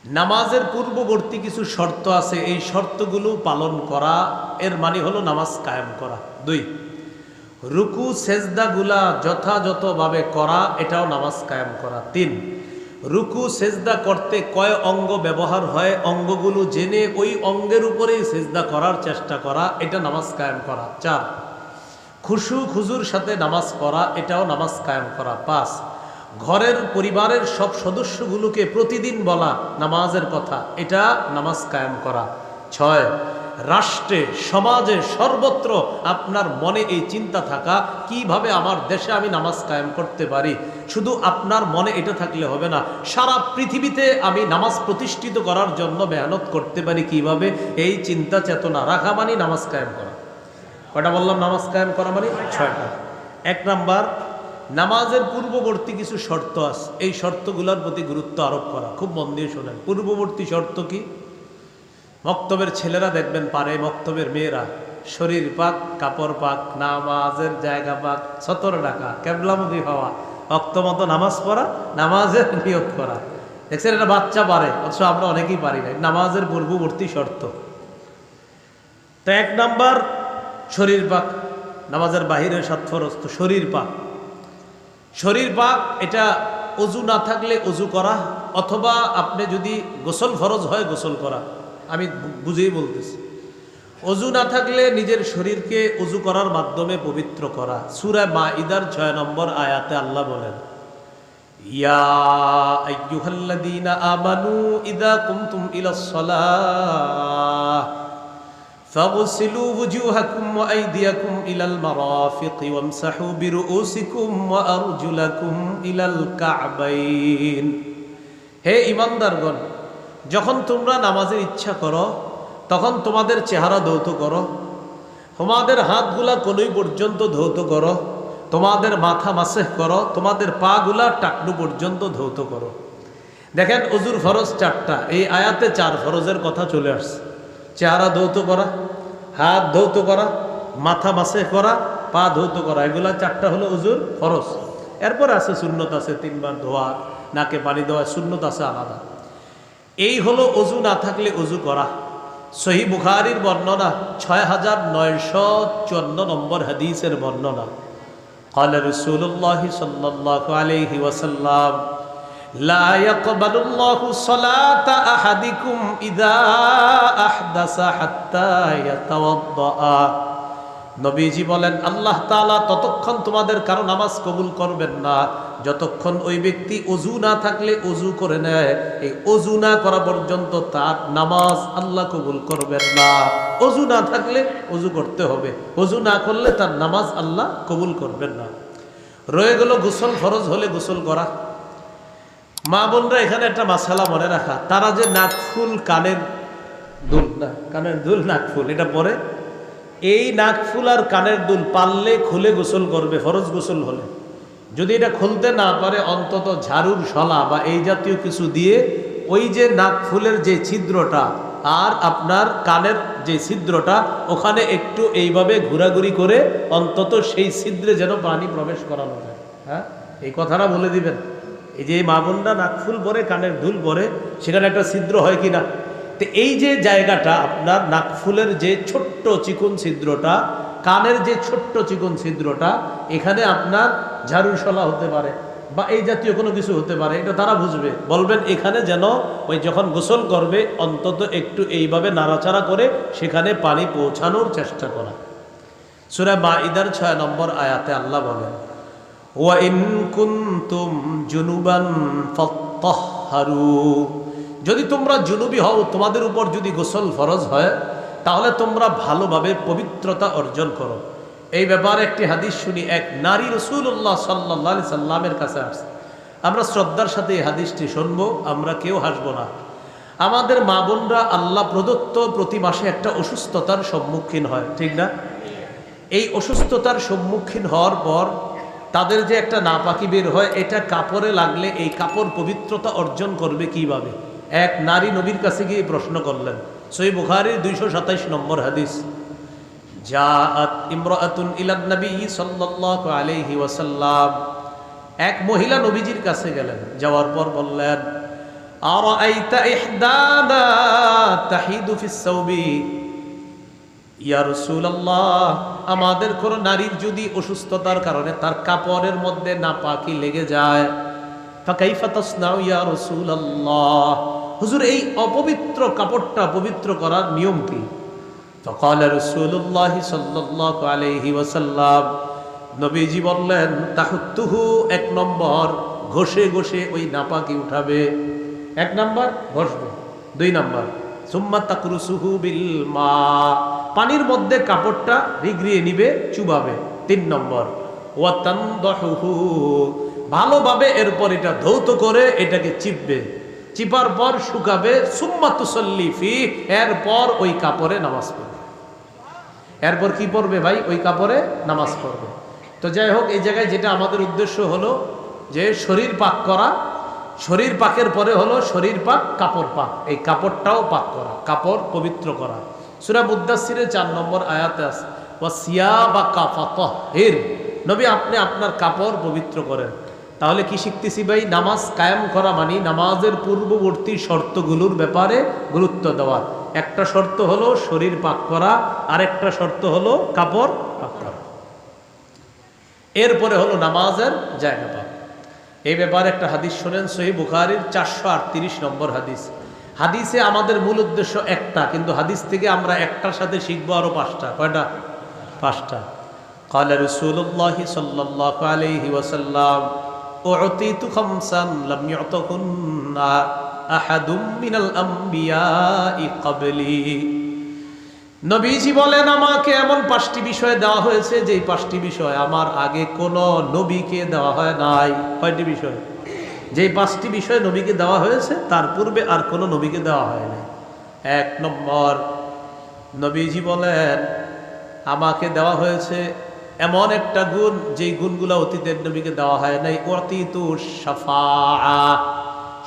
নামাজের পূর্ববর্তী কিছু শর্ত আছে, এই শর্তগুলো পালন করা এর মানে হলো নামাজ কায়েম করা। 2, রুকু সেজদাগুলা যথাযথভাবে করা, এটাও নামাজ কায়েম করা। 3, রুকু সেজদা করতে কয় অঙ্গ ব্যবহার হয়, অঙ্গগুলো জেনে ওই অঙ্গের উপরেই সেজদা করার চেষ্টা করা, এটা নামাজ কায়েম করা। 4, খুশু খুজুর সাথে নামাজ পড়া, এটাও নামাজ কায়েম করা। 5, ঘরের পরিবারের সব সদস্যগুলোকে প্রতিদিন বলা নামাজের কথা, এটা নামাজ কায়েম করা। 6, রাষ্ট্রে সমাজে সর্বত্র আপনার মনে এই চিন্তা থাকা কিভাবে আমার দেশে আমি নামাজ কায়েম করতে পারি। শুধু আপনার মনে এটা থাকলে হবে না, সারা পৃথিবীতে আমি নামাজ প্রতিষ্ঠিত করার জন্য মেহনত করতে পারি কিভাবে, এই চিন্তা চেতনা রাখা মানে নামাজ কায়েম করা। কয়টা বললাম নামাজ কায়েম করা মানে? 6টা। 1 নাম্বার, নামাজের পূর্ববর্তী কিছু শর্ত আছে, এই শর্তগুলোর প্রতি গুরুত্ব আরোপ করা। খুব মন দিয়ে শোনেন। পূর্ববর্তী শর্ত কি? মক্তবের ছেলেরা দেখবেন পারে, মক্তবের মেয়েরা শরীর পাক, কাপড় পাক, নামাজের জায়গা পাক, সতর ডাকা, কেবলামুখী হওয়া, অক্ত মতো নামাজ পড়া, নামাজের নিয়ত করা। দেখছেন, এটা বাচ্চা পারে, অথচ আমরা অনেকেই পারি না। নামাজের পূর্ববর্তী শর্ত। তো 1 নাম্বার শরীর পাক, নামাজের বাহিরের 7 ফরজ তো শরীর পাক। শরীর পাক এটা অজু না থাকলে অজু করা, অথবা আপনি যদি গোসল ফরজ হয় গোসল করা। আমি বুঝেই বলতেছি, অজু না থাকলে নিজের শরীরকে অজু করার মাধ্যমে পবিত্র করা। সূরা মাইদার 6 নম্বর আয়াতে আল্লাহ বলেন, ইয়া আইয়ুহাল্লাযীনা আমানু ইযা কুমতুম ইলাস সালাহ ফাগসিলু ওয়ুজুহাকুম ওয়া আইদিয়াকুম ইলাল মারাফিকি ওয়ামসাহু বিরুউসিকুম ওয়া আরজুলাকুম ইলাল কা'বাইন। হে ঈমানদারগণ, যখন তোমরা নামাজের ইচ্ছা করো তখন তোমাদের চেহারা ধৌত করো, তোমাদের হাতগুলা কনুই পর্যন্ত ধৌত করো, তোমাদের মাথা মাসেহ করো, তোমাদের পা গুলা টাকনু পর্যন্ত ধৌত করো। দেখেন, অজুর ফরজ 4টা, এই আয়াতে 4 ফরজের কথা চলে আসছে। চেহারা ধৌত করা, হাত ধৌত করা, মাথা মাসেহ করা, পা ধৌত করা, এগুলা 4টা হলো অজুর ফরজ। এরপর আছে সুন্নত, আছে 3 বার ধোয়া, নাকে পানি দেওয়া, সুন্নত আছে আলাদা। এই হলো অজু না থাকলে অজু করা। সহিহ বুখারীর বর্ণনা, 6954 নম্বর হাদিসের বর্ণনা। قال رسول الله صلى الله عليه وسلم لا يقبل الله صلاة أحدكم إذا أحدث حتى يتوضأ। নবীজি বলেন, আল্লাহ তাআলা ততক্ষণ তোমাদের কারো নামাজ কবুল করবেন না যতক্ষণ ওই ব্যক্তি অজু না থাকলে অজু করে নেয়। এই অজু না করা পর্যন্ত তার নামাজ আল্লাহ কবুল করবেন না। অজু না থাকলে অজু করতে হবে, অজু না করলে তার নামাজ আল্লাহ কবুল করবেন না। রয়ে গেল গোসল ফরজ হলে গোসল করা। মা বোনরা এখানে একটা মাসালা মনে রাখা, তারা যে নাকফুল, কানের দুল, না কানের দুল নাকফুল, এটা পরে এই নাকফুল আর কানের দুল পারলে খুলে গোসল করবে ফরজ গোসল হলে। যদি এটা খুলতে না পারে, অন্তত ঝাড়ুর শলা বা এই জাতীয় কিছু দিয়ে ওই যে নাকফুলের যে ছিদ্রটা আর আপনার কানের যে ছিদ্রটা, ওখানে একটু এইভাবে ঘোরাঘুরি করে অন্তত সেই ছিদ্রে যেন পানি প্রবেশ করানো যায়। হ্যাঁ, এই কথাটা বলে দিবেন। এই যে মা বোনরা নাকফুল পরে, কানের দুল পরে, সেখানে একটা ছিদ্র হয় কি না? তো এই যে জায়গাটা আপনার নাকফুলের যে ছোট্ট চিকন ছিদ্রটা, কানের যে ছোট্ট চিকন ছিদ্রটা, এখানে আপনার ঝাড়ুর শলা হতে পারে বা এই জাতীয় কোনো কিছু হতে পারে, এটা তারা বুঝবে। বলবেন এখানে যেন ওই যখন গোসল করবে অন্তত একটু এইভাবে নাড়াচাড়া করে সেখানে পানি পৌঁছানোর চেষ্টা করা। সূরা মাইদার 6 নম্বর আয়াতে আল্লাহ বলেন, ওয়া ইন কুনতুম জুনুবান ফাত্তাহহারু। যদি তোমরা জুনুবি হও, তোমাদের উপর যদি গোসল ফরজ হয়, তাহলে তোমরা ভালোভাবে পবিত্রতা অর্জন করো। এই ব্যাপারে একটি হাদিস শুনি, এক নারী রাসূলুল্লাহ সাল্লাল্লাহু আলাইহি সাল্লামের কাছে আসছে। আমরা শ্রদ্ধার সাথে এই হাদিসটি শুনবো, আমরা কেউ হাসবো না। আমাদের মা বোনরা আল্লাহ প্রদত্ত প্রতি মাসে একটা অসুস্থতার সম্মুখীন হয়, ঠিক না? এই অসুস্থতার সম্মুখীন হওয়ার পর তাদের যে একটা নাপাকি বের হয়, এটা কাপড়ে লাগলে এই কাপড় পবিত্রতা অর্জন করবে কিভাবে? এক নারী নবীর কাছে গিয়ে প্রশ্ন করলেন। সহিহ বুখারীর 227 নম্বর হাদিস। জাআত ইমরাআতুন ইলান নবী সাল্লাল্লাহু আলাইহি ওয়াসাল্লাম। এক মহিলা নবীজির কাছে গেলেন, যাওয়ার পর বললেন, আরাআইতা ইহদানা তাহিদু ফিস সাওবি, ইয়া রাসূলুল্লাহ, আমাদের কোন নারীর যদি অসুস্থতার কারণে তার কাপড়ের মধ্যে নাপাকি লেগে যায়, ফাকাইফা তাসনাউ ইয়া রাসূলুল্লাহ, হুজুর এই অপবিত্র কাপড়টা পবিত্র করার নিয়ম কি? ফাকাল রাসূলুল্লাহ সাল্লাল্লাহু আলাইহি ওয়াসাল্লাম, নবীজি বললেন, তাহুত্তুহু, এক নম্বর ঘষে ঘষে ওই নাপাকি উঠাবে, এক নম্বর ঘষবে, দুই নম্বর সুম্মা তাকরুসুহু বিল মা, পানির মধ্যে কাপড়টা রিগড়িয়ে নিবে, চুবাবে, তিন নম্বর ওয়া তানদাহুহু, ভালোভাবে এরপর এটা ধৌত করে এটাকে চিপবে, চিপার পর শুকাবে, সুম্মা তুসাল্লি ফি, এরপর ওই কাপড়ে নামাজ পড়বে। এরপর কি পড়বে ভাই? ওই কাপড়ে নামাজ পড়বে। তো যাই হোক, এই জায়গায় যেটা আমাদের উদ্দেশ্য হলো যে শরীর পাক করা, শরীর পাকের পরে হলো শরীর পাক, কাপড় পাক, এই কাপড়টাও পাক করা, কাপড় পবিত্র করা। সূরা মুদ্দাসসিরের 4 নম্বর আয়াতে আছে, ওয়া সিয়াবাকা ফাতাহহির, নবী আপনি আপনার কাপড় পবিত্র করেন। তাহলে কি শিখতেছি ভাই? নামাজ কায়েম করা মানে নামাজের পূর্ববর্তী শর্তগুলোর ব্যাপারে গুরুত্ব দেওয়া। একটা শর্ত হলো শরীর পাক করা, আরেকটা শর্ত হলো কাপড় পাক করা, এরপরে হলো নামাজের জায়গা পাক। এই ব্যাপারে একটা হাদিস শোনেন, সহিহ বুখারীর 438 নম্বর হাদিস। হাদিসে আমাদের মূল উদ্দেশ্য একটা, কিন্তু হাদিস থেকে আমরা একটার সাথে শিখবো আরো 5টা। কয়টা? 5টা। قال رسول الله صلى الله عليه وسلم أعطيت خمسا لم يعطهن أحد من الأنبياء قبلي, নবীজি বলেন আমাকে এমন 5টি বিষয় দেওয়া হয়েছে যে 5টি বিষয় আমার আগে কোনো নবীকে দেওয়া হয় নাই। কয়টি বিষয়? যে 5টি বিষয় নবীকে দেওয়া হয়েছে তার পূর্বে আর কোনো নবীকে দেওয়া হয় নাই। 1 নম্বর, নবীজি বলেন আমাকে দেওয়া হয়েছে এমন একটা গুণ যেই গুণগুলো অতীতের নবীকে দেওয়া হয় নাই। ওয়াতিতু শাফাআ,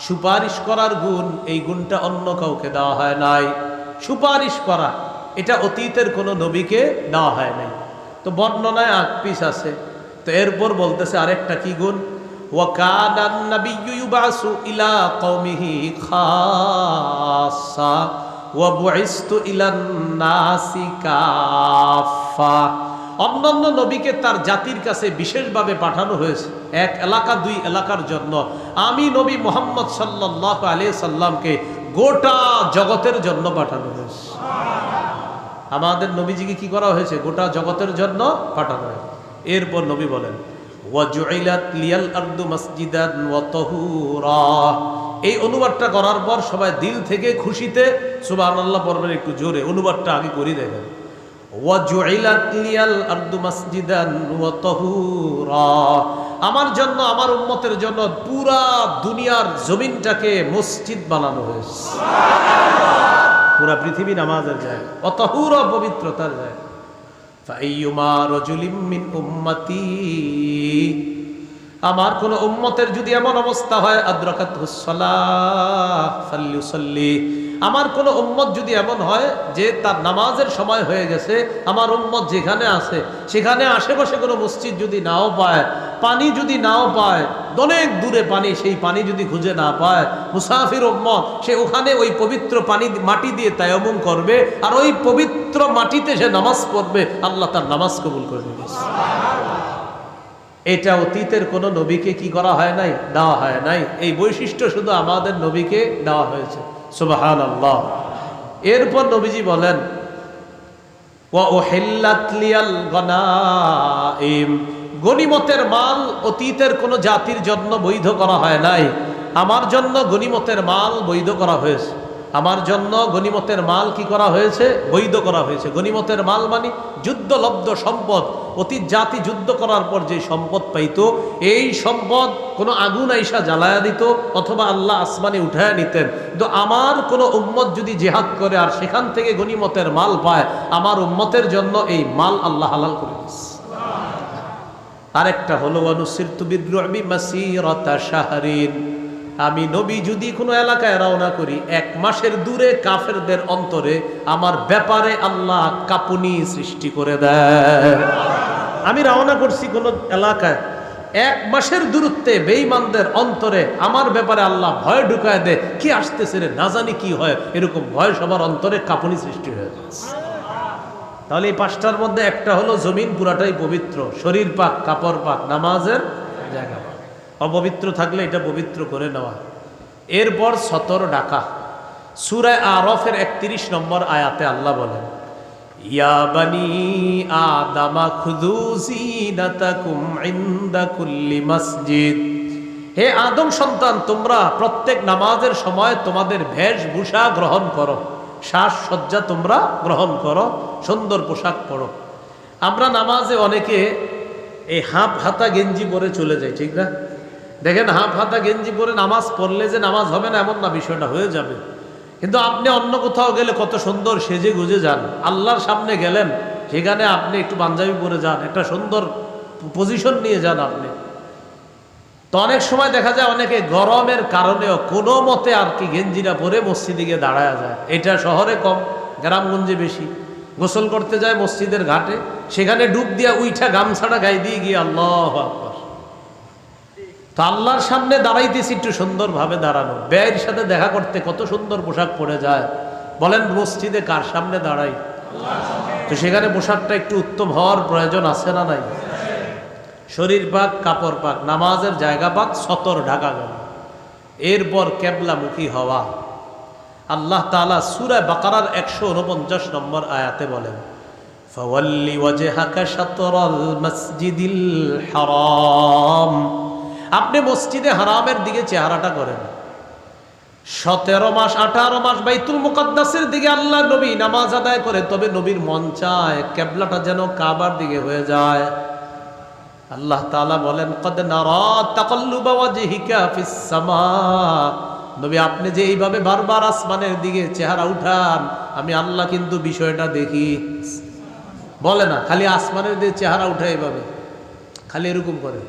সুপারিশ করার গুণ, এই গুণটা অন্য কাউকে দেওয়া হয় নাই। সুপারিশ করা, এটা অতীতের কোনো নবীকে দেওয়া হয় নাই। তো বর্ণনায় 8 পিস আছে। তো এরপর বলতেছে আরেকটা কি গুণ, ওয়া কানান নাবিয়্যু ইউবাসু ইলা কওমিহি খাসসা ওয়া বুইসতু ইলান নাসি কাফা, অন্যান্য নবীকে তার জাতির কাছে বিশেষভাবে পাঠানো হয়েছে, 1 এলাকা 2 এলাকার জন্য। আমি নবী মুহাম্মদ সাল্লাল্লাহু আলাইহি সাল্লামকে গোটা জগতের জন্য পাঠানো হয়েছে। আমাদের নবীজিকে কি করা হয়েছে? গোটা জগতের জন্য পাঠানো হয়েছে। এরপর নবী বলেন ওয়াজুইলাত লিয়াল আরদু মাসজিদান ওয়া তাহুরা, এই অনুবাদটা করার পর সবাই দিল থেকে খুশিতে সুবহানাল্লাহ পড়বেন, একটু জোরে অনুবাদটা আগে করি দেখেন। ওয়াজুইলাত লিয়াল আরদু মাসজিদান ওয়া তাহুরা, আমার জন্য, আমার উম্মতের জন্য পুরা দুনিয়ার জমিনটাকে মসজিদ বানানো হয়েছে। পুরা পৃথিবী নামাজের জায়গা, অতহুরা পবিত্রতার জায়গা। ফাইয়ুমা রাজুলিম মিন উম্মতি, আমার কোন উম্মতের যদি এমন অবস্থা হয়, আদরাকাতুস সালাহ ফালইউসাল্লি, আমার কোন উম্মত যদি এমন হয় যে তার নামাজের সময় হয়ে গেছে, আমার উম্মত যেখানে আছে সেখানে আশেপাশে কোনো মসজিদ যদি নাও পায়, পানি যদি নাও পায়, অনেক দূরে পানি, সেই পানি যদি খুঁজে না পায়, মুসাফির উম্মত সে ওখানে ওই পবিত্র পানি মাটি দিয়ে তায়াম্মুম করবে, আর ওই পবিত্র মাটিতে সে নামাজ পড়বে, আল্লাহ তার নামাজ কবুল করবে। এটা অতীতের কোনো নবীকে কি করা হয় নাই? দেওয়া হয় নাই। এই বৈশিষ্ট্য শুধু আমাদের নবীকে দেওয়া হয়েছে। সুবহানাল্লাহ। এরপর নবীজি বলেন ওয়া উহিল্লাত লিয়াল গনাইম, গনিমতের মাল অতীতের কোনো জাতির জন্য বৈধ করা হয় নাই, আমার জন্য গনিমতের মাল বৈধ করা হয়েছে। আমার জন্য গনিমতের মাল কি করা হয়েছে? বৈধ করা হয়েছে। গনিমতের মাল মানে যুদ্ধলব্ধ সম্পদ। অতীত জাতি যুদ্ধ করার পর যে সম্পদ পাইতো, এই সম্পদ কোনো আগুন আইসা জ্বালায়া দিত অথবা আল্লাহ আসমানে উঠায়া নিতেন। কিন্তু আমার কোনো উম্মত যদি জিহাদ করে আর সেখান থেকে গনিমতের মাল পায়, আমার উম্মতের জন্য এই মাল আল্লাহ হালাল করে দিয়েছে। আরেকটা হলো ওয়ানুসিরতু বিররুবি মাসিরাতা শাহরিন, আমি নবী যদি কোনো এলাকায় রওনা করি, 1 মাসের দূরে কাফেরদের অন্তরে আমার ব্যাপারে আল্লাহ কাঁপুনি সৃষ্টি করে দেয়। আমি রওনা করছি কোনো এলাকায়, এক মাসের দূরত্বে বেঈমানদের অন্তরে আমার ব্যাপারে আল্লাহ ভয় ঢুকায় দেয়, কি আসতেছে রে, না জানি কি হয়, এরকম ভয় সবার অন্তরে কাঁপুনি সৃষ্টি হয়ে যায়। তাহলে এই পাঁচটার মধ্যে একটা হলো জমিন পুরাটাই পবিত্র, শরীর পাক, কাপড় পাক, নামাজের জায়গা পাক। অপবিত্র থাকলে এটা পবিত্র করে নেওয়া। এরপর সতর ডাকা। সূরা আরাফের 31 নম্বর আয়াতে আল্লাহ বলেন, ইয়া বানি আদামা খুযু যিনাতাকুম ইনদা কুল্লি মসজিদ। হে আদম সন্তান, তোমরা প্রত্যেক নামাজের সময় তোমাদের বেশভূষা গ্রহণ করো, সাজসজ্জা তোমরা গ্রহণ করো, সুন্দর পোশাক পরো। আমরা নামাজে অনেকে এই হাফ হাতা গেঞ্জি পরে চলে যাই, ঠিক না? দেখেন, হাফ হাতা গেঞ্জি পরে নামাজ পড়লে যে নামাজ হবে না এমন না, বিষয়টা হয়ে যাবে। কিন্তু আপনি অন্য কোথাও গেলে কত সুন্দর সেজে গুজে যান, আল্লাহর সামনে গেলেন, সেখানে আপনি একটু পাঞ্জাবি পরে যান, একটা সুন্দর পজিশন নিয়ে যান আপনি। তো অনেক সময় দেখা যায় অনেকে গরমের কারণেও কোনো মতে আর কি গেঞ্জিটা পরে মসজিদে গিয়ে দাঁড়ায় যায়। এটা শহরে কম, গ্রামগঞ্জে বেশি। গোসল করতে যায় মসজিদের ঘাটে, সেখানে ডুব দিয়া উইঠা গামছাটা গায়ে দিয়ে গিয়ে আল্লাহু আকবার। তো আল্লাহর সামনে দাঁড়াইতেছি একটু সুন্দরভাবে দাঁড়ানো, ব্যয়ের সাথে দেখা করতে কত সুন্দর পোশাক পরে যায়। বলেন মসজিদে কার সামনে দাঁড়াই? তো সেখানে পোশাকটা একটু উত্তম হওয়ার প্রয়োজন আছে না নাই? শরীর পাক, কাপড় পাক, নামাজের জায়গা পাক, সতর ঢাকা গেল। এরপর কেবলামুখী হওয়া। আল্লাহ তাআলা সূরা বাকারার 149 নম্বর আয়াতে বলেন, ফাওয়াল্লি ওয়াজহাকা শাতরাল মাসজিদিল হারাম। আপনি মসজিদে হারামের দিকে চেহারাটা করেন। 17 মাস 18 মাস বাইতুল মুকাদ্দাসের দিকে আল্লাহ নবী নামাজ আদায় করে, তবে নবীর মন চায় কিবলাটা যেন কাবার দিকে হয়ে যায়। আল্লাহ তাআলা বলেন, কদ নারা তাকাল্লুবা ওয়াজহিকা ফিস সামা। নবী, আপনি যে এইভাবে বারবার আসমানের দিকে চেহারা উঠান, আমি আল্লাহ কিন্তু বিষয়টা দেখি। বলে না খালি আসমানের দিকে চেহারা উঠে এইভাবে, খালি এরকম করে,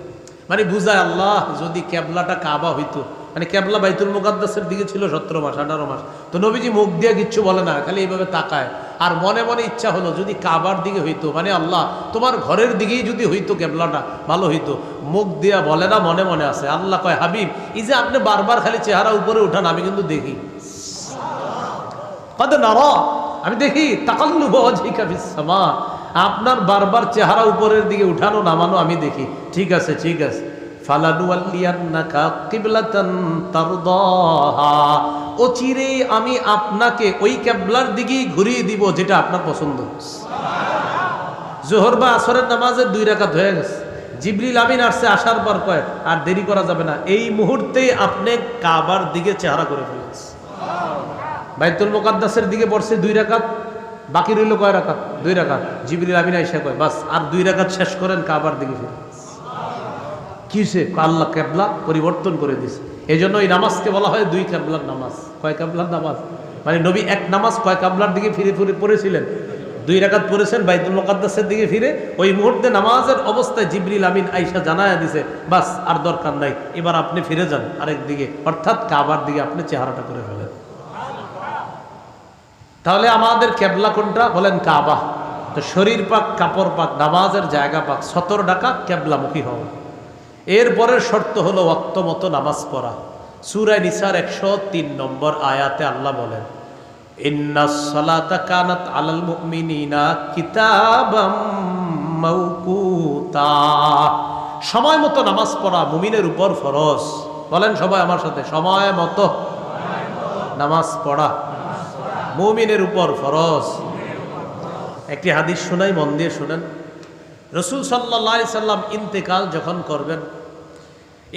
মানে বুঝায় আল্লাহ যদি কেবলাটা কাবা হইতো, মানে কেবলা বাইতুল মুকাদ্দাসের দিকে ছিল 17 মাস 18 মাস, তো নবীজি মুখ দিয়ে কিচ্ছু বলে না, খালি এইভাবে তাকায়। আর মনে মনে ইচ্ছা হলো যদি কাবার দিকে হইতো, মানে আল্লাহ তোমার ঘরের দিকেই যদি হইতো কেবলাটা, ভালো হইতো। মুখ দিয়া বলে না, মনে মনে আছে। আল্লাহ কয়, হাবিব, এই যে আপনি বারবার খালি চেহারা উপরে উঠান, আমি কিন্তু দেখি। কদ নারা, আমি দেখি, তাকাল্লুবা ওয়াজহিকা ফিস সামা, আপনার বারবার চেহারা উপরের দিকে উঠানো নামানো আমি দেখি। ঠিক আছে, ঠিক আছে। ফালানুওয়াল্লিয়ান্নাকা কিবলাতান তারদাহা, অচিরে আমি আপনাকে ওই কিবলার দিকেই ঘুরিয়ে দিব যেটা আপনার পছন্দ। জোহর বা আসরের নামাজের 2 রাকাত হয়ে গেছে, জিবরিল আমিন আসছে, আসার পর কয় আর দেরি করা যাবে না, এই মুহূর্তেই আপনি কাবার দিকে চেহারা করে ফেলেছেন। বাইতুল মুকাদ্দাসের দিকে পড়ছে 2 রাকাত, বাকি রইল কয় রাকাত? 2 রাকাত। জিবরিল আমিন আইসা কয় বাস আর 2 রাকাত শেষ করেন, কাবার দিকে ফিরে। কিসে? আল্লাহ কেবলা পরিবর্তন করে দিছে। এই জন্য এই নামাজকে বলা হয় 2 কেবলার নামাজ। কয় কেবলার নামাজ? মানে নবী এক নামাজ কয় কেবলার দিকে ফিরে ফিরে পড়েছিলেন? 2 রাকাত পড়েছেন বাইতুল মুকাদ্দাসের দিকে ফিরে। ওই মুহূর্তে নামাজের অবস্থায় জিবরিল আমিন আইসা জানায়া দিছে, বাস আর দরকার নাই, এবার আপনি ফিরে যান আরেক দিকে, অর্থাৎ কাবার দিকে আপনি চেহারাটা করে ফেলেন। তাহলে আমাদের কেবলা কোনটা? বলেন কাবা। তো শরীর পাক, কাপড় পাক, নামাজের জায়গা পাক, সতর ডাকা, কেবলামুখী হওয়া। এরপরের শর্ত হলো ওয়াক্ত মতো নামাজ পড়া। সূরা নিসার 103 নম্বর আয়াতে আল্লাহ বলেন, ইন্নাস সালাতা কানাত আলাল মুমিনিনা কিতাবাম মাওকুতা। সময় মতো নামাজ পড়া মুমিনের উপর ফরজ। বলেন সবাই আমার সাথে, সময় মতো নামাজ পড়া মুমিনের উপর ফরজ। একটি হাদিস শোনাই, মন দিয়ে শোনেন। রাসূল সাল্লাল্লাহু আলাইহি সাল্লাম ইন্তেকাল যখন করবেন,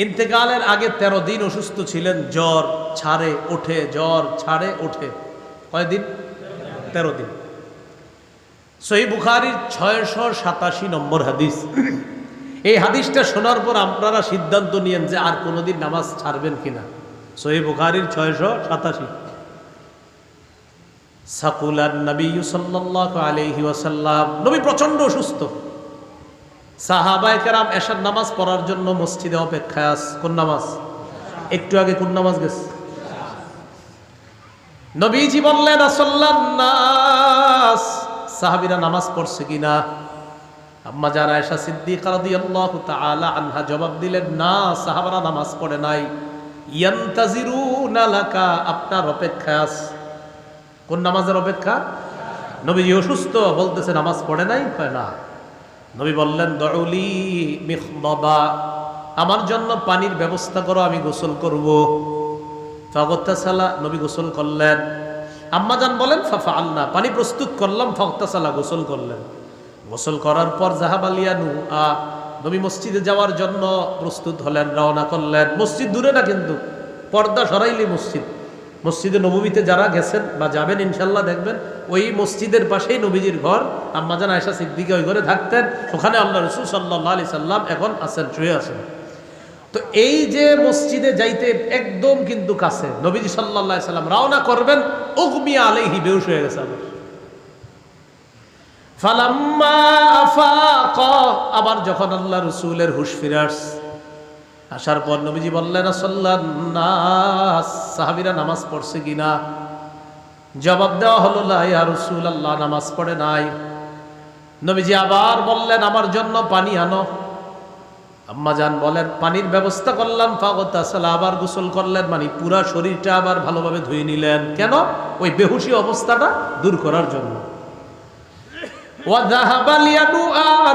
ইন্তেকালের আগে 13 দিন অসুস্থ ছিলেন, জ্বর ছাড়ে ওঠে, জ্বর ছাড়ে ওঠে। কয়দিন? 13 দিন। সহিহ বুখারীর 687 নম্বর হাদিস। এই হাদিসটা শোনার পর আপনারা সিদ্ধান্ত নিয়েন যে আর কোনোদিন নামাজ ছাড়বেন কিনা। সহিহ বুখারীর 687। সাকুলান নবী সাল্লাল্লাহু আলাইহি ওয়াসাল্লাম, নবী প্রচন্ড অসুস্থ। সাহাবায়ে কেরাম এশার নামাজ পড়ার জন্য মসজিদে অপেক্ষায় আছে। কোন নামাজ? একটু আগে কোন নামাজ গেছে? নবীজি বললেন, আসাল্লান নাস, সাহাবীরা নামাজ পড়ছে কিনা? আম্মা জান আয়েশা সিদ্দিকা রাদিয়াল্লাহু তাআলা আনহা জবাব দিলেন, না, সাহাবারা নামাজ পড়ে নাই। ইয়ান্তাজিরুনা লাকা, আপনার অপেক্ষায় আছে। কোন নামাজের অপেক্ষা? নবীজি অসুস্থ, বলতেছে নামাজ পড়ে নাই? কয় না। নবী বললেন, দুউলি মিখদাবা, আমার জন্য পানির ব্যবস্থা করো, আমি গোসল করব। ফাগতাসালা, নবী গোসল করলেন। আম্মা জান বলেন, ফাফআলনা, পানি প্রস্তুত করলাম। ফাগতাসালা, গোসল করলেন। গোসল করার পর জাহাবালিয়ানু নবী মসজিদে যাওয়ার জন্য প্রস্তুত হলেন, রওনা করলেন। মসজিদ দূরে না, কিন্তু পর্দা সরাইলি মসজিদ। মসজিদে নববীতে যারা গেছেন বা যাবেন ইনশাল্লাহ দেখবেন ওই মসজিদের পাশেই নবীজির ঘর। আম্মা জান আয়েশা সিদ্দিকা ওই ঘরে থাকতেন। ওখানে আল্লাহ রাসূল সাল্লাল্লাহু আলাইহি সাল্লাম এখন আছেন, শুয়ে আছেন। তো এই যে মসজিদে যাইতে একদম কিন্তু কাছে, নবীজি সাল্লাল্লাহু আলাইহি সাল্লাম রওনা করবেন, উগমিয়া আলাইহি, বেহুশ হয়ে গেছে আবার। ফালাম্মা আফাকা, আবার যখন আল্লাহ রাসূলের হুঁশ ফিরে আসার পর নবীজি বললেন, আসাল্লান নাস, সাহাবীরা নামাজ পড়ছে কিনা? জবাব দেওয়া হলো, লা ইয়া রাসূলুল্লাহ, নামাজ পড়ে নাই। নবীজি আবার বললেন, আমার জন্য পানি আনো। আম্মা জান বলেন, পানির ব্যবস্থা করলাম। ফাগতাসালা, আবার গোসল করলেন, মানে পুরা শরীরটা আবার ভালোভাবে ধুয়ে নিলেন। কেন? ওই বেহুশি অবস্থাটা দূর করার জন্য।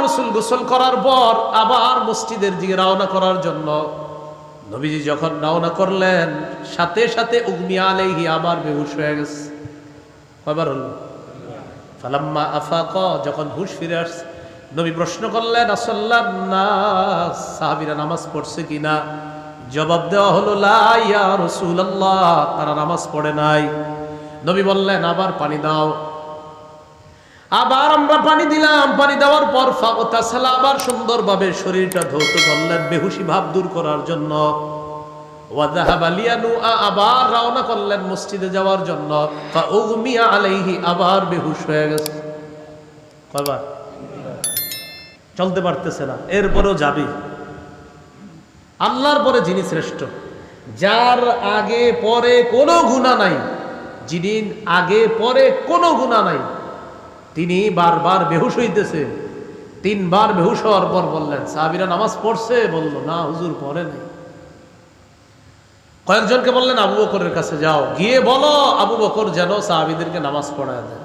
রাসূল গোসল করার পর আবার মসজিদের দিকে রওনা করার জন্য নবীজি যখন রওনা করলেন, সাথে সাথে উগমিয়া আলাইহি, আবার বেহুশ হয়ে গেছে। কয়বার হলো? ফালাম্মা আফাকা, যখন হুঁশ ফিরে আসছে, নবী প্রশ্ন করলেন, আসাল্লান নাস, সাহাবীরা নামাজ পড়ছে কিনা? জবাব দেওয়া হলো, লা ইয়া রাসূলুল্লাহ, তারা নামাজ পড়ে নাই। নবী বললেন, আবার পানি দাও। আবার আমরা পানি দিলাম। পানি দেওয়ার পর ফাগতাসালা, আবার সুন্দরভাবে শরীরটা ধৌত করলেন বেহুশি ভাব দূর করার জন্য। ওয়া যাহাবা লিয়ানুআ, আবার রওনা করলেন মসজিদে যাওয়ার জন্য। ফাউগমিয়া আলাইহি, আবার বেহুশ হয়ে গেছে। কয়বার? চলতে পারতেছে না, এরপরেও যাবে। আল্লাহর পরে যিনি শ্রেষ্ঠ, যার আগে পরে কোনো গুনাহ নাই, যিনি আগে পরে কোনো গুনাহ নাই, তিনি বারবার বেহুশ হইতেছে। 3 বার বেহুশ হওয়ার পর বললেন, সাহাবীরা নামাজ পড়ছে? বলল, না হুজুর, পড়ে নাই। কয়েকজনকে বললেন, আবু বকরের কাছে যাও, গিয়ে বলো আবু বকর যেন সাহাবীদেরকে নামাজ পড়ায় দেয়।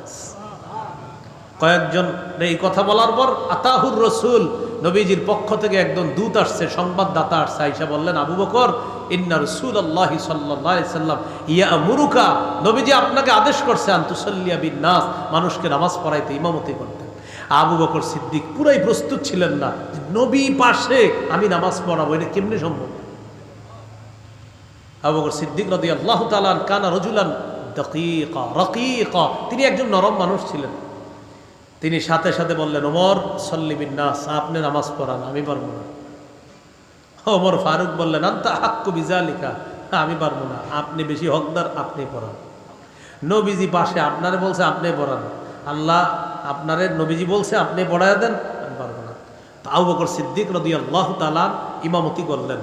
কয়েকজন এই কথা বলার পর আতাহুর রাসূল, নবীজির পক্ষ থেকে একজন দূত আসছে, সংবাদদাতা আসছে। আয়েশা বললেন, আবু বকর, ইন্না রাসূলুল্লাহি সাল্লাল্লাহু আলাইহি সাল্লাম ইয়ামুরুকা, নবীজি আপনাকে আদেশ করছে, আন তুসাল্লিয়া বিন নাস, মানুষকে নামাজ পড়াইতে, ইমামতি করতে। আবু বকর সিদ্দিক পুরাই প্রস্তুত ছিলেন না, নবী পাশে আমি নামাজ পড়াবো, এটা কেমনে সম্ভব? আবু বকর সিদ্দিক রাদিয়াল্লাহু তাআলা কানা রাজুলান দাকীকা রাকীকা, তিনি একজন নরম মানুষ ছিলেন। তিনি সাথে সাথে বললেন, ওমর সল্লি বিন নাস, আপনি নামাজ পড়ান, আমি পারবো না। ওমর ফারুক বললেন, আনতা হাক্কু বিযালিকা, আমি পারবো না, আপনি বেশি হকদার, আপনি পড়ান। নবীজি পাশে, আপনারে বলছে আপনি পড়ান, আল্লাহ আপনারে নবীজি বলছে আপনি পড়ায় দেন, আমি পারবো না। তো আবু বকর সিদ্দিক রাদিয়াল্লাহু তাআলা ইমামতি করলেন।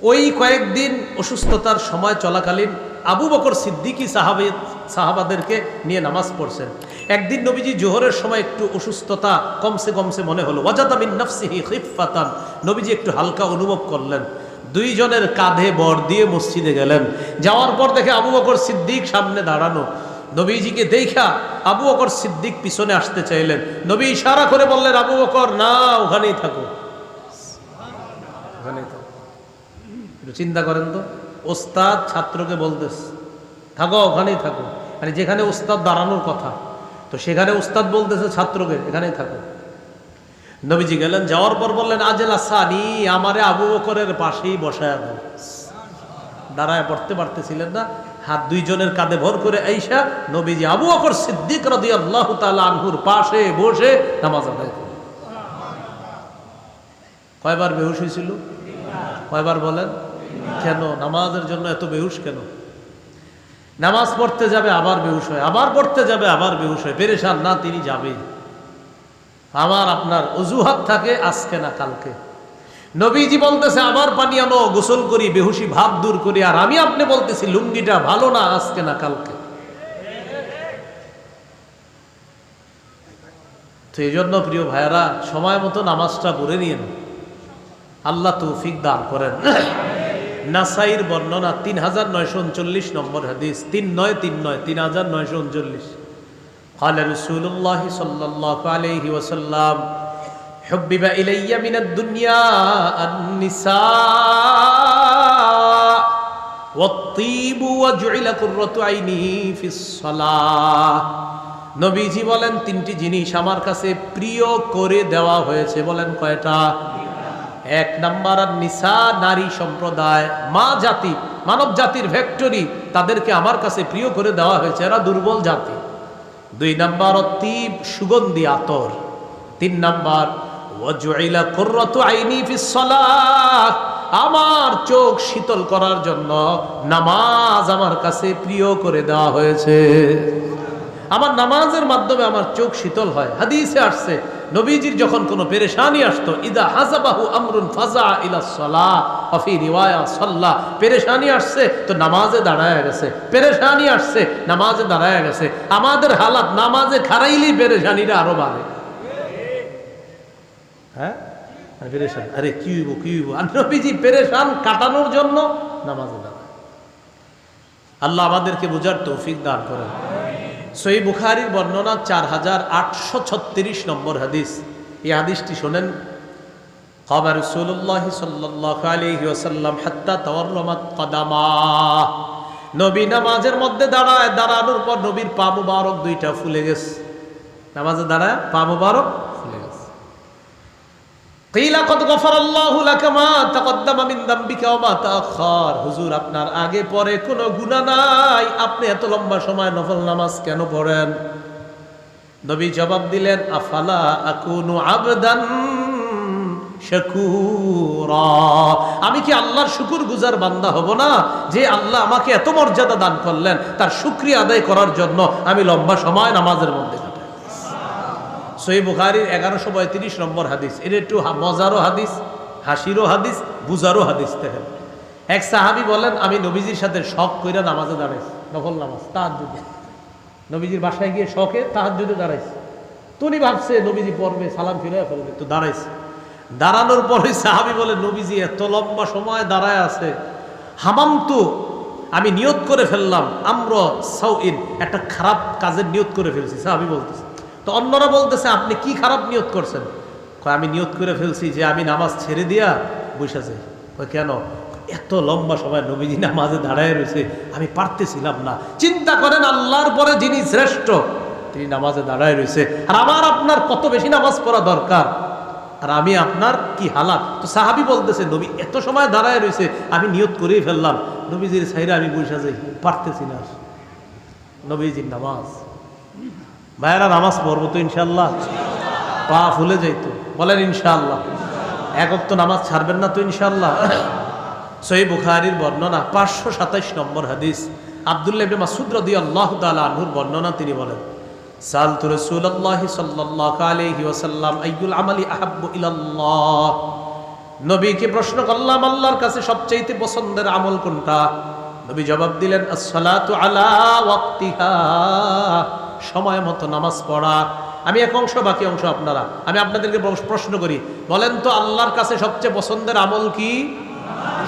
ওই কয়েকদিন অসুস্থতার সময় চলাকালীন আবু বকর সিদ্দিকী সাহাবাদেরকে নিয়ে নামাজ পড়ছেন। একদিন নবীজি জোহরের সময় একটু অসুস্থতা কমসে কমসে মনে হলো, ওয়াজাদা মিন নাফসিহি খিফাতান, নবীজি একটু হালকা অনুভব করলেন। 2 জনের কাঁধে বর দিয়ে মসজিদে গেলেন। যাওয়ার পর দেখে আবু বকর সিদ্দিক সামনে দাঁড়ানো। নবীজিকে দেখা আবু বকর সিদ্দিক পিছনে আসতে চাইলেন। নবী ইশারা করে বললেন, আবু বকর না, ওখানেই থাকো, ওখানেই থাকো। চিন্তা করেন তো, ওস্তাদ ছাত্রকে বলতেছে থাকো, ওখানেই থাকো, মানে যেখানে ওস্তাদ দাঁড়ানোর কথা, তো সেখানে ওস্তাদ বলতেছে ছাত্রকে এখানেই থাকো। নবীজি গেলেন, যাওয়ার পর বললেন, আজেলা সানি, আমারে আবু বকরের পাশেই বসায় দাও। দাঁড়ায় পড়তে পারতেছিলেন না, হাত 2 জনের কাঁধে ভর করে আইসা নবীজি আবু বকর সিদ্দিক রাদিয়াল্লাহু তাআলা আনহুর পাশে বসে নামাজ আদায় করলেন। কয়বার বেহুশ হয়েছিল? কয়বার বলেন? কেন নামাজের জন্য এত বেহুশ কেন? নামাজ পড়তে যাবে আবার বেহুশ হয়, আবার পড়তে যাবে আবার বেহুশ হয়, পেরেশান না, তিনি যাবেই। আমার আপনার অজুহাত থাকে আজকে না কালকে। নবীজি বলতেছে আবার পানি আনো, গোসল করি, বেহুশি ভাব দূর করি, আর আমি আপনি বলতেছি লুঙ্গিটা ভালো না, আজকে না কালকে। তো এই জন্য প্রিয় ভাইয়েরা সময় মতো নামাজটা পড়ে নিন, আল্লাহ তৌফিক দান করেন। নাসাইর বর্ণনা 3939 নম্বর হাদিস, 3939 قال رسول الله صلى الله عليه وسلم حبب إلي من الدنيا النساء والطيب وجعل قرة عيني في الصلاة। নবীজি বলেন তিনটি জিনিস আমার কাছে প্রিয় করে দেওয়া হয়েছে। বলেন কয়টা? এক নাম্বার নিসা, নারী সম্প্রদায়, মা জাতি, মানব জাতির ফ্যাক্টরি, তাদেরকে আমার কাছে প্রিয় করে দেওয়া হয়েছে, এরা দুর্বল জাতি। দুই নাম্বার অতীব সুগন্ধি আতর। তিন নাম্বার ওয়াজুইলা কুররাতু আইনি ফিস সালাহ, আমার চোখ শীতল করার জন্য নামাজ আমার কাছে প্রিয় করে দেওয়া হয়েছে। আমার নামাজের মাধ্যমে আমার চোখ শীতল হয়। হাদিসে আসছে নবীজির যখন কোনো পেরেশানি আসতো, ইদা হাজাবাহু আমরুন ফাজা ইলা সালাহ ওয়া ফি রিওয়ায়া সাল্লা, পেরেশানি আসছে তো নামাজে দাঁড়ায় গেছে, পেরেশানি আসছে নামাজে দাঁড়ায় গেছে। আমাদের হালাত নামাজে খারাইলি পেরেশানিটা আরো বাড়ে। হ্যাঁ পেরেশান, আরে কি হইব, আর নবীজি পেরেশান কাটানোর জন্য নামাজে দাঁড়ায়। আল্লাহ আমাদেরকে বুঝার তৌফিক দান করেন। সহিহ বুখারীর বর্ণনা 4836 নম্বর হাদিস। এই হাদিসটি শোনেন। ক্বামা রাসূলুল্লাহ সাল্লাল্লাহু আলাইহি ওয়াসাল্লাম হাত্তা তাওয়াররামাত কদামা, নবী নামাজের মধ্যে দাঁড়ায়, দাঁড়ানোর পর নবীর পা মুবারক দুইটা ফুলে গেছে। নামাজে দাঁড়ায় পা মুবারক ফুলে গেছে। কিলা কদ গফারাল্লাহু লাকা মা তাকদ্দামা মিন যামবিকা ওয়া মা তাআখার, হুজুর আপনার আগে পরে কোনো গুনাহ নাই, আপনি এত লম্বা সময় নফল নামাজ কেন পড়েন? নবী জবাব দিলেন, আফালা আকুনু আবদান শাকুরা, আমি কি আল্লাহর শুকরগুজার বান্দা হব না, যে আল্লাহ আমাকে এত মর্যাদা দান করলেন, তার শুকরিয়া আদায় করার জন্য আমি লম্বা সময় নামাজের মধ্যে কাটাই। সহিহ বুখারীর 1135 নম্বর হাদিস। এটা একটু মজারও হাদিস, হাসিরও হাদিস, বুঝারও হাদিস। দেখেন, এক সাহাবী বলেন, আমি নবীজির সাথে শখ কইরা নামাজে দাঁড়াইছি, নফল নামাজ তাহাজ্জুদে, নবীজির বাসায় গিয়ে শখে তাহাজ্জুদে দাঁড়াইছি। তো উনি ভাবছে নবীজি পড়বে, সালাম ফিরাইয়া ফেলবে, তো দাঁড়াইছে। দাঁড়ানোর পরে সাহাবী বলে, নবীজি এত লম্বা সময় দাঁড়ায় আছে, হামামতু, আমি নিয়ত করে ফেললাম, আমরা সাউইন, একটা খারাপ কাজের নিয়ত করে ফেলছি। সাহাবী বলতেছে। তো অন্যরা বলতেছে, আপনি কি খারাপ নিয়ত করছেন? কয়, আমি নিয়ত করে ফেলছি যে আমি নামাজ ছেড়ে দিয়া বসে যাই। কয়, কেন? এত লম্বা সময় নবীজি নামাজে দাঁড়ায় রয়েছে, আমি পারতেছিলাম না। চিন্তা করেন, আল্লাহর পরে যিনি শ্রেষ্ঠ তিনি নামাজে দাঁড়ায় রয়েছে, আর আমার আপনার কত বেশি নামাজ পড়া দরকার, আর আমি আপনার কি হালাত। তো সাহাবী বলতেছে, নবী এত সময় দাঁড়ায় রয়েছে, আমি নিয়ত করেই ফেললাম, নবীজির ছাইরা আমি বসে যাই, পারতেছি না। নবীজির নামাজ, ভাইয়েরা নামাজ পড়বো তো ইনশাল্লাহ? পা ফুলে যাইতো, বলেন ইনশাআল্লাহ। এক ওয়াক্ত নামাজ ছাড়বেন না তো ইনশাআল্লাহ? সহিহ বুখারীর বর্ণনা 527 নম্বর হাদিস। আব্দুল্লাহ ইবনে মাসউদ রাদিয়াল্লাহু তাআলা আনহুর বর্ণনা, তিনি বলেন, সালতু রাসূলুল্লাহ সাল্লাল্লাহু আলাইহি ওয়াসাল্লাম আইয়ুল আমালি আহাব্বু ইলাল্লাহ, নবীকে প্রশ্ন করলাম, আল্লাহর কাছে সবচেয়ে পছন্দের আমল কোনটা? নবী জবাব দিলেন, আস-সালাতু আলা ওয়াক্তিহা, সময় মতো নামাজ পড়া। আমি এক অংশ, বাকি অংশ আপনারা। আমি আপনাদেরকে প্রশ্ন করি, বলেন তো আল্লাহর কাছে সবচেয়ে পছন্দের আমল কি?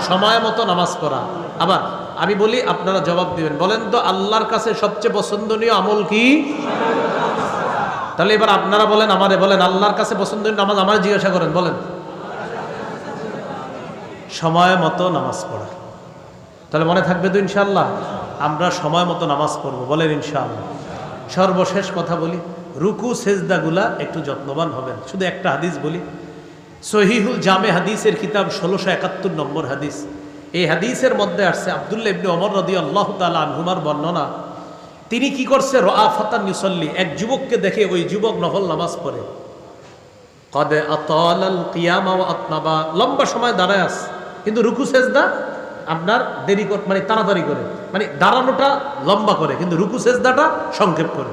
সময় মতো নামাজ পড়া। আবার আমি বলি, আপনারা জবাব দিবেন, বলেন তো আল্লাহর কাছে সবচেয়ে পছন্দনীয় আমল কি? তাহলে এবার আপনারা বলেন, আমারে বলেন, আল্লাহর কাছে পছন্দনীয় নামাজ আমার জিজ্ঞাসা করেন, বলেন। সময় মতো নামাজ পড়া। তাহলে মনে থাকবে তো ইনশাআল্লাহ? আমরা সময় মতো নামাজ পড়বো, বলেন ইনশাআল্লাহ। সর্বশেষ কথা বলি, রুকু সেজদাগুলা একটু যত্নবান হবেন। শুধু একটা হাদিস বলি, সহিহুল জামে হাদিসের কিতাব 1671 নম্বর হাদিস। এই হাদিসের মধ্যে আসছে আব্দুল্লাহ ইবনে ওমর রাদিয়াল্লাহু তাআলা আনহুমার বর্ণনা। তিনি কি করছে, রাআফাতান ইউসাল্লি, এক যুবককে দেখে ওই যুবক নফল নামাজ পড়ে। কদ আতালাল কিয়ামা ওয়া আতনাবা, লম্বা সময় দাঁড়ায় আছে, কিন্তু রুকু সেজদা আপনার দেরি করে, মানে তাড়াতাড়ি করে, মানে দাঁড়ানোটা লম্বা করে, কিন্তু রুকু সেজদাটা সংক্ষেপ করে।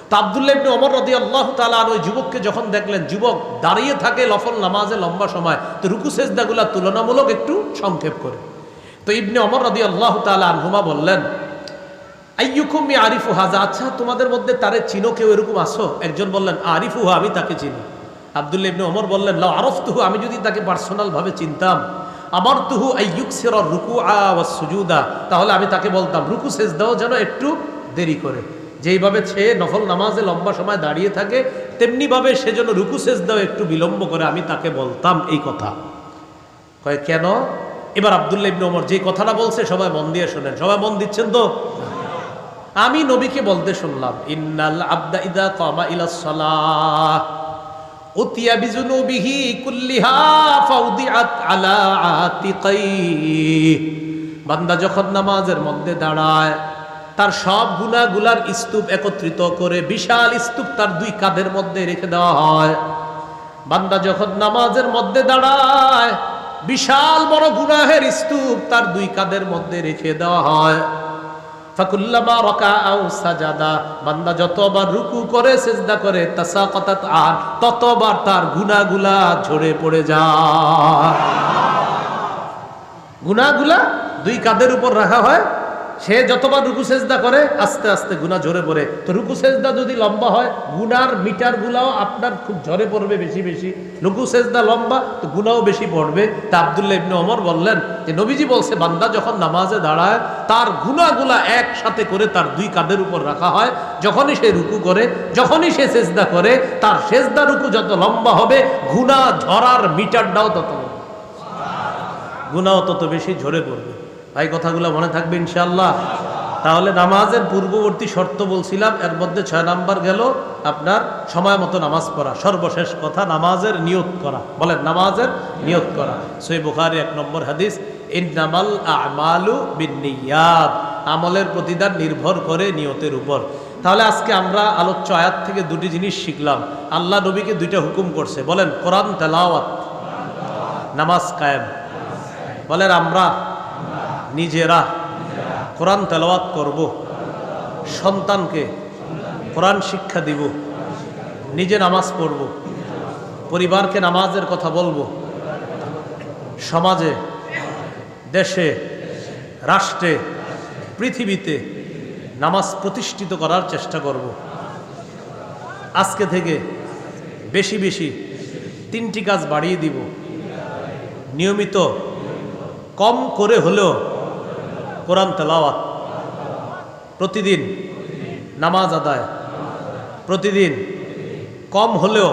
তো আব্দুল্লাহ ইবনে ওমর রাদিয়াল্লাহু তাআলা ওই যুবককে যখন দেখলেন যুবক দাঁড়িয়ে থাকে নফল নামাজে লম্বা সময়, তো রুকু সেজদাগুলা তুলনামূলক একটু সংক্ষেপ করে। তো ইবনে ওমর রাদিয়াল্লাহু তাআলা আনহুমা বললেন, আইয়ুকুম ইয়ারিফু হাযা, আচ্ছা তোমাদের মধ্যে তারে চিনো কেউ এরকম আসো? একজন বললেন আরিফুহু, আমি তাকে চিনি। আব্দুল্লাহ ইবনে ওমর বললেন লাউ আরাফতুহু, আমি যদি তাকে পার্সোনাল ভাবে চিনতাম, আমারতুহু আইয়ুকসিরা রুকুআ ওয়াস সুজুদা, তাহলে আমি তাকে বলতাম রুকু সেজদাও যেন একটু দেরি করে। যেইভাবে সে নফল নামাজে লম্বা সময় দাঁড়িয়ে থাকে, তেমনি ভাবে সে যেন রুকু সেজদাও একটু বিলম্ব করে, আমি তাকে বলতাম এই কথা। কয় কেন? এবার আব্দুল্লাহ ইবনে ওমর যে কথাটা বলছে সবাই মন দিয়ে শোনেন। সবাই মন দিচ্ছেন তো? আমি নবীকে বলতে শুনলাম, ইন্নাল আবদা ইদা কামা ইলাস সালাহ উতিয়া বিজুনুবিহি কুল্লিহা ফাউদিআত আলা আতিকাই, বান্দা যখন নামাজের মধ্যে দাঁড়ায় তার সব গুনাহগুলার স্তূপ একত্রিত করে বিশাল স্তূপ তার দুই কাঁধের মধ্যে রেখে দেওয়া হয়। বান্দা যখন নামাজের মধ্যে দাঁড়ায় বিশাল বড় গুনাহের স্তূপ তার দুই কাঁধের মধ্যে রেখে দেওয়া হয়। ফাকুল্লামা রাকা আও সাজাদা, বান্দা যতবার রুকু করে সিজদা করে তাসাকাতাত আন, ততবার তার গুনাহগুলা ঝরে পড়ে যায়। গুনাহগুলা দুই কাঁধের উপর রাখা হয়, সে যতবার রুকু সেজদা করে আস্তে আস্তে গুনাহ ঝরে পড়ে। তো রুকু সেজদা যদি লম্বা হয় গুনার মিটার গুলাও আপনার খুব ঝরে পড়বে বেশি বেশি। রুকু সেজদা লম্বা তো গুনাহও বেশি পড়বে। তা আব্দুল্লাহ ইবনে ওমর বললেন যে নবীজি বলছে বান্দা যখন নামাজে দাঁড়ায় তার গুনাহগুলা একসাথে করে তার দুই কাঁধের উপর রাখা হয়। যখনই সে রুকু করে, যখনই সে সেজদা করে, তার সেজদা রুকু যত লম্বা হবে গুনাহ ঝরার মিটারটাও তত লম্বা, গুনাহও তত বেশি ঝরে পড়বে। ভাই কথাগুলো মনে থাকবে ইনশাআল্লাহ। তাহলে নামাজের পূর্ববর্তী শর্ত বলছিলাম, এর মধ্যে 6 নাম্বার গেল আপনার সময় মতো নামাজ পড়া। সর্বশেষ কথা নামাজের নিয়ত করা। বলেন নামাজের নিয়ত করা। সহিহ বুখারী 1 নম্বর হাদিস, ইন্নামাল আমালু বিন্নিয়াত, আমলের প্রতিদান নির্ভর করে নিয়তের উপর। তাহলে আজকে আমরা আলোচ্য আয়াত থেকে দুটি জিনিস শিখলাম। আল্লাহ নবীকে দুইটা হুকুম করছে। বলেন কোরআন তেলাওয়াত, নামাজ কায়েম। বলেন আমরা নিজেরা কোরআন তেলাওয়াত করব, সন্তানকে কোরআন শিক্ষা দিব, নিজে নামাজ পড়ব, পরিবারকে নামাজের কথা বলবো, সমাজে, দেশে, রাষ্ট্রে, পৃথিবীতে নামাজ প্রতিষ্ঠিত করার চেষ্টা করব। আজকে থেকে বেশি বেশি 3টি কাজ বাড়িয়ে দিব। নিয়মিত কম করে হলেও কোরআন তেলাওয়াত, প্রতিদিন নামাজ আদায়, প্রতিদিন কম হলেও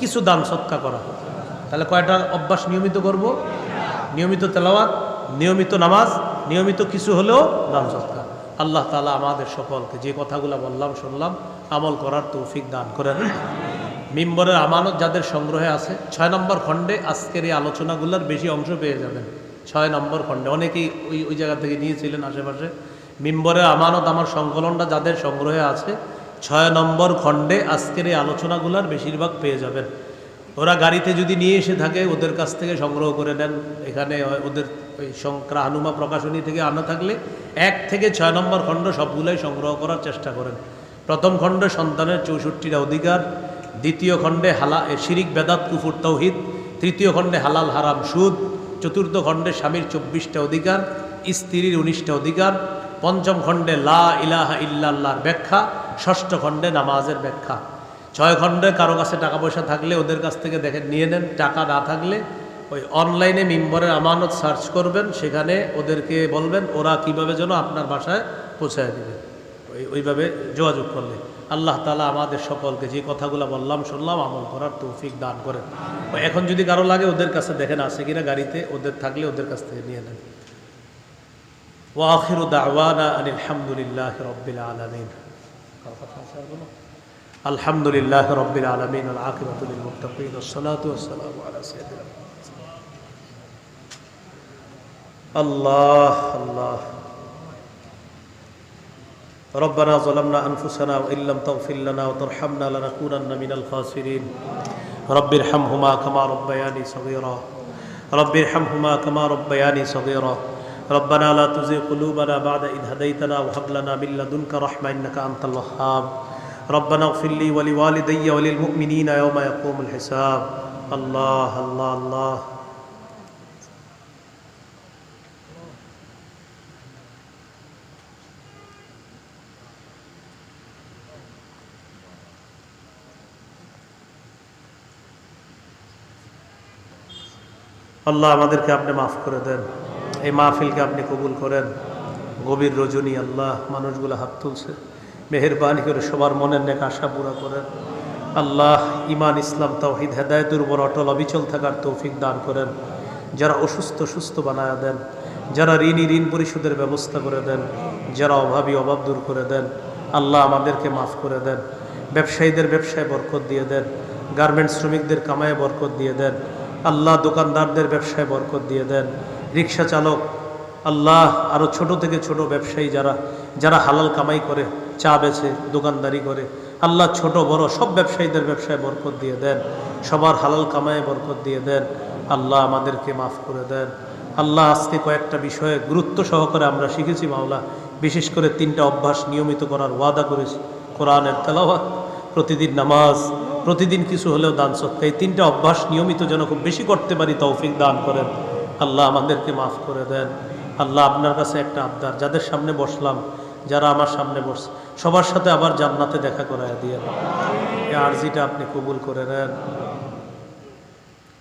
কিছু দান সৎকা করা। তাহলে কয়টা অভ্যাস নিয়মিত করব? নিয়মিত তেলাওয়াত, নিয়মিত নামাজ, নিয়মিত কিছু হলেও দান সৎকা। আল্লাহ তাআলা আমাদের সকলকে যে কথাগুলো বললাম শুনলাম আমল করার তৌফিক দান করেন। মিম্বরের আমানত যাদের সংগ্রহে আছে 6 নম্বর খণ্ডে আজকের এই আলোচনাগুলোর বেশি অংশ পেয়ে যাবেন। 6 নম্বর খণ্ডে অনেকেই ওই জায়গা থেকে নিয়েছিলেন আশেপাশে। মিম্বরের আমানত আমার সংকলনটা যাদের সংগ্রহে আছে 6 নম্বর খণ্ডে আজকের এই আলোচনাগুলোর বেশিরভাগ পেয়ে যাবেন। ওরা গাড়িতে যদি নিয়ে এসে থাকে ওদের কাছ থেকে সংগ্রহ করে নেন। এখানে ওদের ওই সংক্রা হানুমা প্রকাশনী থেকে আনা থাকলে 1 থেকে 6 নম্বর খণ্ড সবগুলোই সংগ্রহ করার চেষ্টা করেন। প্রথম খণ্ডে সন্তানের 64টা অধিকার, দ্বিতীয় খণ্ডে শিরিক বেদাত কুফুর তাওহীদ, তৃতীয় খণ্ডে হালাল হারাম সুদ, চতুর্থ খণ্ডে স্বামীর 24টা অধিকার, স্ত্রীর 19টা অধিকার, পঞ্চম খণ্ডে লা ইলাহা ইল্লাল্লাহর ব্যাখ্যা, ষষ্ঠ খণ্ডে নামাজের ব্যাখ্যা। 6 খণ্ডে কারো কাছে টাকা পয়সা থাকলে ওদের কাছ থেকে দেখেন নিয়ে নেন। টাকা না থাকলে ওই অনলাইনে মিম্বরের আমানত সার্চ করবেন, সেখানে ওদেরকে বলবেন ওরা কিভাবে যেন আপনার বাসায় পৌঁছায় দেবে। ওইভাবে যোগাযোগ করলে আল্লাহ তাআলা আমাদের সকলকে যে কথাগুলো বললাম শুনলাম আমল করার তৌফিক দান করেন। এখন যদি কারো লাগে ওদের কাছে দেখেন আছে কিনা গাড়িতে, ওদের থাকলে ওদের কাছ থেকে নিয়ে নেন। ওয়া আখিরু দাওয়ানা আনিল হামদুলিল্লাহি রাব্বিল আলামিন। আলহামদুলিল্লাহি রাব্বিল আলামিন ওয়াল আকিবাতু লিল মুত্তাকিন ওয়াসসালাতু ওয়াসসালামু আলা সাইয়্যিদিনা আল্লাহ আল্লাহ। ربنا ظلمنا أنفسنا وإن لم تغفر لنا وترحمنا لنكونن من الخاسرين. رب ارحمهما كما ربياني صغيرا. رب ارحمهما كما ربياني صغيرا. ربنا لا تزغ قلوبنا بعد إذ هديتنا وهب لنا من لدنك رحمة إنك أنت الوهاب. ربنا اغفر لي ولوالدي وللمؤمنين يوم يقوم الحساب. الله الله الله. আল্লাহ আমাদেরকে আপনি মাফ করে দেন, এই মাহফিলকে আপনি কবুল করেন। গভীর রজনী আল্লাহ, মানুষগুলো হাত তুলছে, মেহেরবানি করে সবার মনের নেক আশা পুরা করেন। আল্লাহ ইমান, ইসলাম, তাওহীদ, হেদায়েতের উপর অটল অবিচল থাকার তৌফিক দান করেন। যারা অসুস্থ সুস্থ বানায়া দেন, যারা ঋণী ঋণ পরিশোধের ব্যবস্থা করে দেন, যারা অভাবী অভাব দূর করে দেন। আল্লাহ আমাদেরকে মাফ করে দেন। ব্যবসায়ীদের ব্যবসায় বরকত দিয়ে দেন, গার্মেন্টস শ্রমিকদের কামায় বরকত দিয়ে দেন। আল্লাহ দোকানদারদের ব্যবসায় বরকত দিয়ে দেন। রিক্সা চালক আল্লাহ, আরও ছোট থেকে ছোট ব্যবসায়ী যারা যারা হালাল কামাই করে, চা বেচে, দোকানদারি করে, আল্লাহ ছোট বড় সব ব্যবসায়ীদের ব্যবসায় বরকত দিয়ে দেন, সবার হালাল কামায় বরকত দিয়ে দেন। আল্লাহ আমাদেরকে মাফ করে দেন। আল্লাহ আজকে কয়েকটা বিষয়ে গুরুত্ব সহকারে আমরা শিখেছি মাওলা, বিশেষ করে 3টা অভ্যাস নিয়মিত করার ওয়াদা করেছি। কোরআনের তেলাওয়াত, প্রতিদিন নামাজ, প্রতিদিন কিছু হলেও দান সদকা, এই 3টা অভ্যাস নিয়মিত যেন খুব বেশি করতে পারি তৌফিক দান করেন। আল্লাহ আমাদেরকে মাফ করে দেন। আল্লাহ আপনার কাছে একটা আবদার, যাদের সামনে বসলাম, যারা আমার সামনে বসছে, সবার সাথে আবার জান্নাতে দেখা করায় দিয়ে এই আরজিটা আপনি কবুল করে নেন।